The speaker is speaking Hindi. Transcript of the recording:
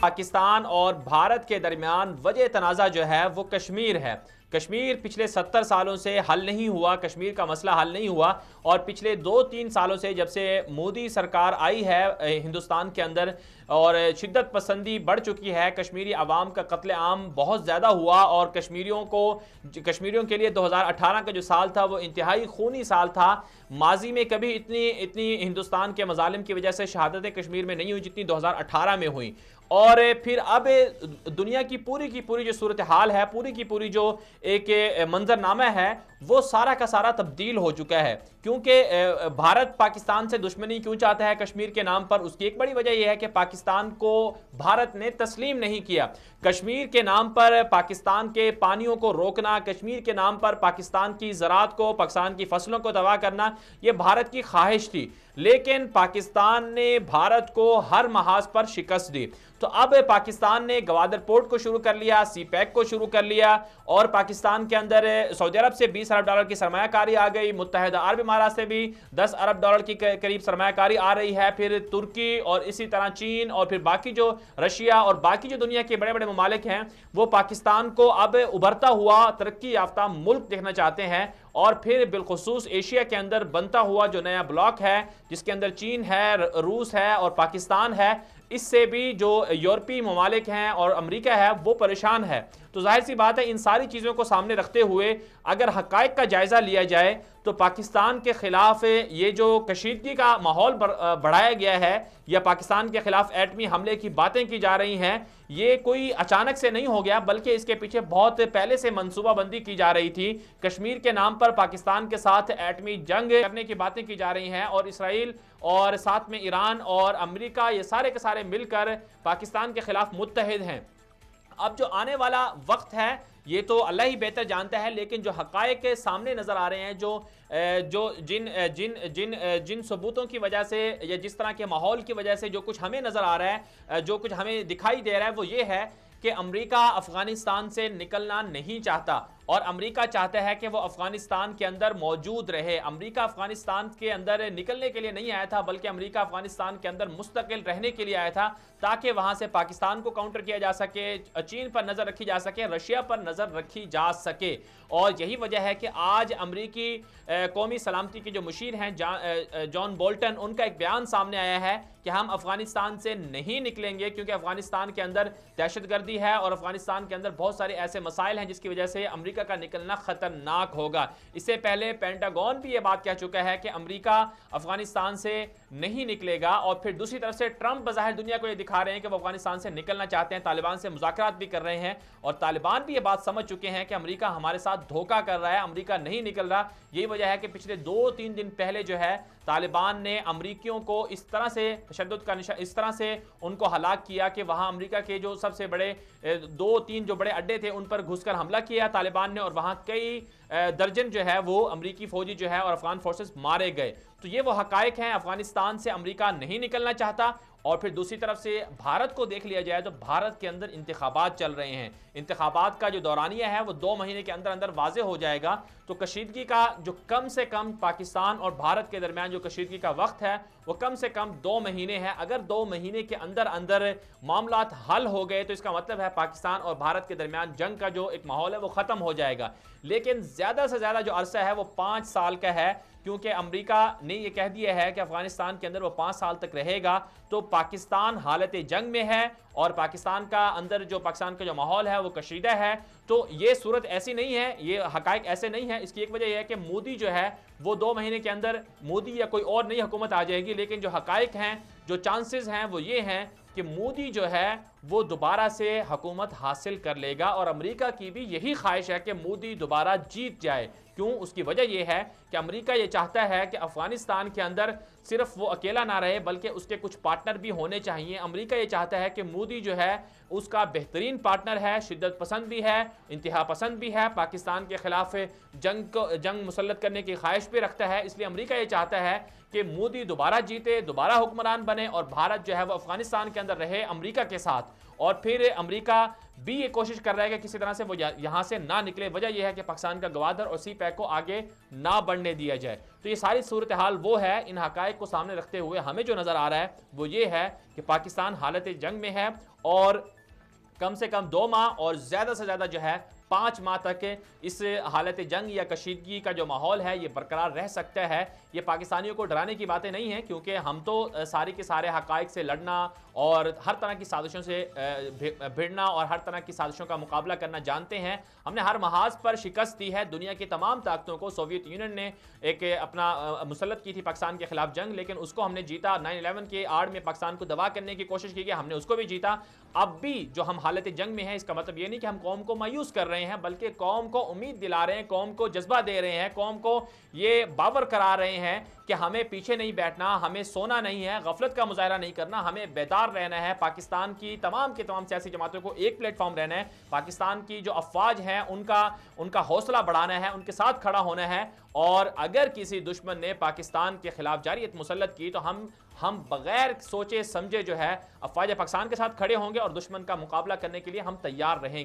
पाकिस्तान और भारत के दरमियान वजह तनाज़ा जो है वो कश्मीर है। कश्मीर पिछले 70 सालों से हल नहीं हुआ, कश्मीर का मसला हल नहीं हुआ और पिछले 2-3 सालों से जब से मोदी सरकार आई है हिंदुस्तान के अंदर और शिद्दत पसंदी बढ़ चुकी है, कश्मीरी अवाम का कत्ले आम बहुत ज़्यादा हुआ और कश्मीरियों के लिए 2018 का जो साल था वो इंतहाई खूनी साल था। माजी में कभी इतनी हिंदुस्तान के मजालिम की वजह से शहादतें कश्मीर में नहीं हुई जितनी 2018 में हुई। और फिर अब दुनिया की पूरी जो सूरत हाल है, पूरी की पूरी जो एक मंजरनामा है वो सारा का सारा तब्दील हो चुका है। क्योंकि भारत पाकिस्तान से दुश्मनी क्यों चाहता है कश्मीर के नाम पर, उसकी एक बड़ी वजह यह है कि पाकिस्तान को भारत ने तस्लीम नहीं किया। कश्मीर के नाम पर पाकिस्तान के पानियों को रोकना, कश्मीर के नाम पर पाकिस्तान की ज़राअत को, पाकिस्तान की फसलों को तबाह करना, यह भारत की ख्वाहिश थी। लेकिन पाकिस्तान ने भारत को हर महाज पर शिकस्त दी। तो अब पाकिस्तान ने गवादर पोर्ट को शुरू कर लिया, सी पैक को शुरू कर लिया और पाकिस्तान के अंदर सऊदी अरब से 20 अरब डॉलर की सरमायाकारी आ गई, मुत्तहिदा अरब इमारात से भी 10 अरब डॉलर की करीब सरमायाकारी आ रही है, फिर तुर्की और इसी तरह चीन और फिर बाकी जो रशिया और बाकी जो दुनिया के बड़े बड़े ममालिक हैं वो पाकिस्तान को अब उभरता हुआ तरक्की याफ्ता मुल्क देखना चाहते हैं। और फिर बिलखुसूस एशिया के अंदर बनता हुआ जो नया ब्लॉक है जिसके अंदर चीन है, रूस है और पाकिस्तान है, इससे भी जो यूरोपीय ममालिक हैं और अमेरिका है वो परेशान है। तो जाहिर सी बात है इन सारी चीज़ों को सामने रखते हुए अगर हकायक का जायज़ा लिया जाए तो पाकिस्तान के खिलाफ ये जो कशीदगी का माहौल बढ़ाया गया है या पाकिस्तान के खिलाफ एटमी हमले की बातें की जा रही हैं, ये कोई अचानक से नहीं हो गया बल्कि इसके पीछे बहुत पहले से मंसूबाबंदी की जा रही थी। कश्मीर के नाम पर पाकिस्तान के साथ एटमी जंग करने की बातें की जा रही हैं और इसराइल और साथ में ईरान और अमेरिका ये सारे के सारे मिलकर पाकिस्तान के खिलाफ मुत्तहिद हैं। अब जो आने वाला वक्त है ये तो अल्लाह ही बेहतर जानता है, लेकिन जो हकायक के सामने नज़र आ रहे हैं, जिन सबूतों की वजह से या जिस तरह के माहौल की वजह से जो कुछ हमें नज़र आ रहा है, जो कुछ हमें दिखाई दे रहा है वो ये है कि अमेरिका अफगानिस्तान से निकलना नहीं चाहता और अमेरिका चाहता है कि वो अफगानिस्तान के अंदर मौजूद रहे। अमेरिका अफगानिस्तान के अंदर निकलने के लिए नहीं आया था बल्कि अमेरिका अफगानिस्तान के अंदर मुस्तकिल रहने के लिए आया था ताकि वहां से पाकिस्तान को काउंटर किया जा सके, चीन पर नज़र रखी जा सके, रशिया पर नज़र रखी जा सके। और यही वजह है कि आज अमेरिकी कौमी सलामती के जो मुशीर हैं जॉन बोल्टन, उनका एक बयान सामने आया है कि हम अफगानिस्तान से नहीं निकलेंगे क्योंकि अफगानिस्तान के अंदर दहशतगर्दी है और अफगानिस्तान के अंदर बहुत सारे ऐसे मसाइल हैं जिसकी वजह से अमेरिका का निकलना खतरनाक होगा। इससे पहले पेंटागन भी ये बात कह चुका है कि अमेरिका अफगानिस्तान से नहीं निकलेगा। और फिर दूसरी तरफ से ट्रंप बज़ाहिर दुनिया को ये दिखा रहे हैं कि वो अफगानिस्तान से निकलना चाहते हैं, तालिबान से मुज़ाकरात भी कर रहे हैं और तालिबान भी ये बात समझ चुके हैं कि अमेरिका हमारे साथ धोखा कर रहा है, अमेरिका नहीं निकल रहा। यही वजह है कि पिछले 2-3 दिन पहले जो है तालिबान ने अमरीकियों को इस तरह से तशद्दुद का निशाना, इस तरह से उनको हलाक किया कि वहां अमेरिका के जो सबसे बड़े 2-3 जो बड़े अड्डे थे उन पर घुसकर हमला किया तालिबान ने और वहां कई दर्जन जो है वो अमरीकी फौजी जो है और अफगान फोर्सेस मारे गए। तो ये वो हकायक हैं, अफगानिस्तान से अमेरिका नहीं निकलना चाहता। और फिर दूसरी तरफ से भारत को देख लिया जाए तो भारत के अंदर इंतखाबात चल रहे हैं, इंतखाबात का जो दौरानिया है वो 2 महीने के अंदर अंदर वाजे हो जाएगा। तो कशीदगी का जो कम से कम पाकिस्तान और भारत के दरमियान जो कशीदगी का वक्त है वो कम से कम 2 महीने है। अगर 2 महीने के अंदर अंदर मामलात हल हो गए तो इसका मतलब है पाकिस्तान और भारत के दरमियान जंग का जो एक माहौल है वो ख़त्म हो जाएगा। लेकिन ज़्यादा से ज़्यादा जो अरसा है वो 5 साल का है क्योंकि अमेरिका ने यह कह दिया है कि अफगानिस्तान के अंदर वो 5 साल तक रहेगा। तो पाकिस्तान हालत जंग में है और पाकिस्तान का अंदर जो पाकिस्तान का जो माहौल है वो कशीदा है। तो ये सूरत ऐसी नहीं है, ये हकायक ऐसे नहीं है। इसकी एक वजह यह है कि मोदी जो है वो 2 महीने के अंदर मोदी या कोई और नई हुकूमत आ जाएगी, लेकिन जो हकायक हैं, जो चांसेस हैं वो ये हैं कि मोदी जो है वो दोबारा से हुकूमत हासिल कर लेगा और अमेरिका की भी यही ख्वाहिश है कि मोदी दोबारा जीत जाए। क्यों? उसकी वजह यह है कि अमेरिका ये चाहता है कि अफगानिस्तान के अंदर सिर्फ वो अकेला ना रहे बल्कि उसके कुछ पार्टनर भी होने चाहिए। अमेरिका ये चाहता है कि मोदी जो है उसका बेहतरीन पार्टनर है, शिद्दत पसंद भी है, इंतहा पसंद भी है, पाकिस्तान के खिलाफ जंग मुसल्लत करने की ख्वाहिश भी रखता है। इसलिए अमेरिका ये चाहता है कि मोदी दोबारा जीते, दोबारा हुक्मरान बने और भारत जो है वो अफगानिस्तान के अंदर रहे अमेरिका के साथ। और फिर अमेरिका भी ये कोशिश कर रहा है कि किसी तरह से वो यहां से ना निकले। वजह यह है कि पाकिस्तान का गवादर और सी पैक को आगे ना बढ़ने दिया जाए। तो ये सारी सूरत हाल वो है। इन हकायक को सामने रखते हुए हमें जो नजर आ रहा है वो ये है कि पाकिस्तान हालत जंग में है और कम से कम 2 माह और ज्यादा से ज्यादा जो है 5 माह तक इस हालत जंग या कशीदगी का जो माहौल है ये बरकरार रह सकता है। ये पाकिस्तानियों को डराने की बातें नहीं हैं, क्योंकि हम तो सारे के सारे हकायक से लड़ना और हर तरह की साजिशों से भिड़ना और हर तरह की साजिशों का मुकाबला करना जानते हैं। हमने हर महाज पर शिकस्त दी है दुनिया की तमाम ताकतों को। सोवियत यूनियन ने एक अपना मुसल्लत की थी पाकिस्तान के खिलाफ जंग, लेकिन उसको हमने जीता। 9/11 के आड़ में पाकिस्तान को दबा करने की कोशिश की गई, हमने उसको भी जीता। अब भी जो हम हालत जंग में है, इसका मतलब ये नहीं कि हम कौम को मायूस कर रहे हैं, बल्कि कौम को उम्मीद दिला रहे हैं, कौम को जज्बा दे रहे हैं, कौम को ये बावर करा रहे हैं कि हमें पीछे नहीं बैठना, हमें सोना नहीं है, गफलत का मुजाहरा नहीं करना, हमें बेदार रहना है। पाकिस्तान की तमाम सियासी जमातों को एक प्लेटफॉर्म रहना है। पाकिस्तान की जो अफवाज हैं उनका हौसला बढ़ाना है, उनके साथ खड़ा होना है। और अगर किसी दुश्मन ने पाकिस्तान के खिलाफ जारियत मुसल्लत की तो हम बगैर सोचे समझे जो है अफवाज पाकिस्तान के साथ खड़े होंगे और दुश्मन का मुकाबला करने के लिए हम तैयार रहेंगे।